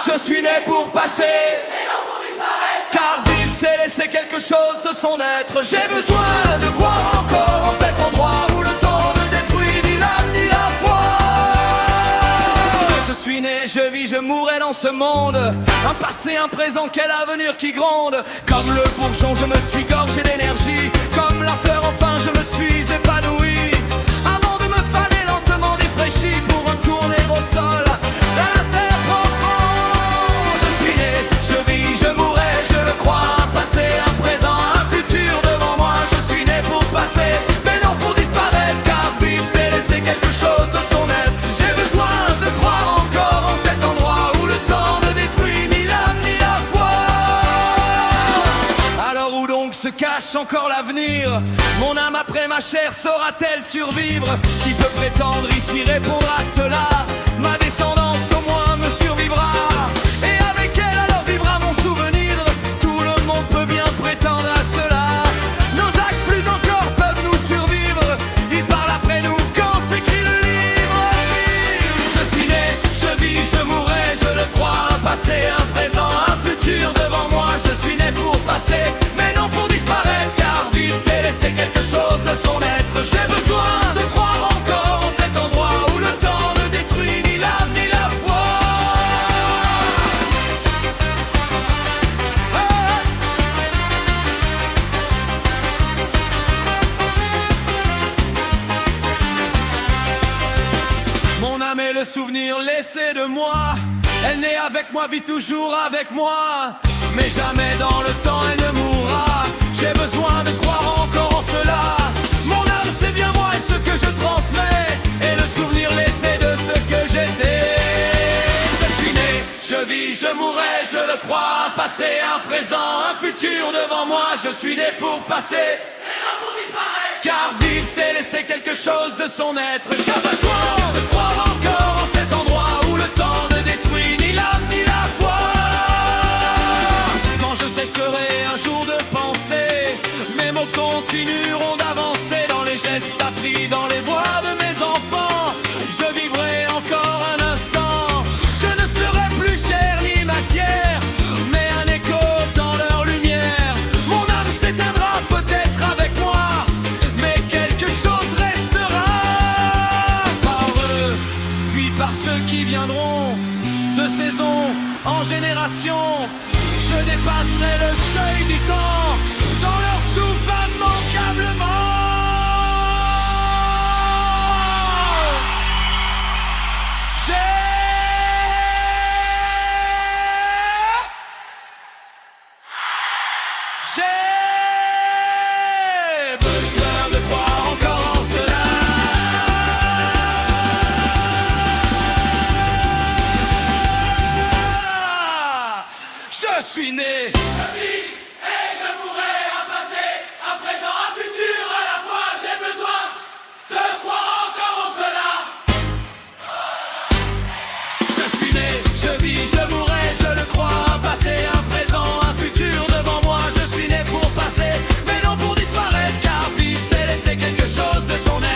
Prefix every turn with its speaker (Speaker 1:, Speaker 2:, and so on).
Speaker 1: Je suis né pour passer, car vivre c'est laisser quelque chose de son être. J'ai besoin de croire encore en cet endroit où le temps ne détruit ni l'âme ni la foi. Je suis né, je vis, je mourrai dans ce monde. Un passé, un présent, quel avenir qui gronde. Comme le bourgeon, je me suis gorgé d'énergie. Comme la fleur, enfin, je me suis épanoui. Avant de me faner lentement défraîchi pour retourner au sol, la terre profonde. Je suis né, je vis, je mourrai, je le crois. Un passé, un présent, un futur devant moi. Je suis né pour passer, mais non pour disparaître. Car vivre, c'est laisser quelque chose de son être. J'ai besoin de croire encore en cet endroit où le temps ne détruit ni l'âme ni la foi. Alors où donc se cache encore l'avenir? Mon âme après ma chair saura-t-elle survivre? Qui peut prétendre ici répondre à cela? Ma descendance au moins me survivra, et avec elle alors vivra mon souvenir. Tout le monde peut bien prétendre à cela. Nos actes plus encore peuvent nous survivre. Ils parlent après nous quand s'écrit le livre. Je suis né, je vis, je mourrai, je le crois. Un passé, un présent, un futur devant moi. Je suis né pour passer, mais non pour disparaître. Car vivre c'est laisser quelque chose de son être. J'ai besoin de croire encore en cet endroit où le temps ne détruit ni l'âme ni la foi. Mon âme est le souvenir laissé de moi. Elle naît avec moi, vit toujours avec moi. Mais jamais dans le temps elle ne mourra. J'ai besoin de croire encore en cela. Mon âme c'est bien moi et ce que je transmets, et le souvenir laissé de ce que j'étais. Je suis né, je vis, je mourrai, je le crois. Un passé, un présent, un futur devant moi. Je suis né pour passer, et non pour disparaître. Car vivre c'est laisser quelque chose de son être. J'ai besoin de croire encore en cet endroit où le temps ne détruit ni l'âme ni la foi. Quand je cesserai un jour de penser, mes mots continueront d'avancer dans les gestes appris, dans les voix de mes enfants. Je vivrai encore un instant. Je ne serai plus chair ni matière, mais un écho dans leur lumière. Mon âme s'éteindra peut-être avec moi, mais quelque chose restera. Par eux, puis par ceux qui viendront, de saison en génération. Je dépasserai le seuil du temps dans leur souffle immanquablement. J'ai besoin de croire encore en cela. Je suis né, je vis et je mourrai. Un passé, un présent, un futur à la fois. J'ai besoin de croire encore en cela. Je suis né, je vis, je mourrai, je le crois. Un passé, un présent, un futur devant moi. Je suis né pour passer, mais non pour disparaître. Car vivre c'est laisser quelque chose de son être.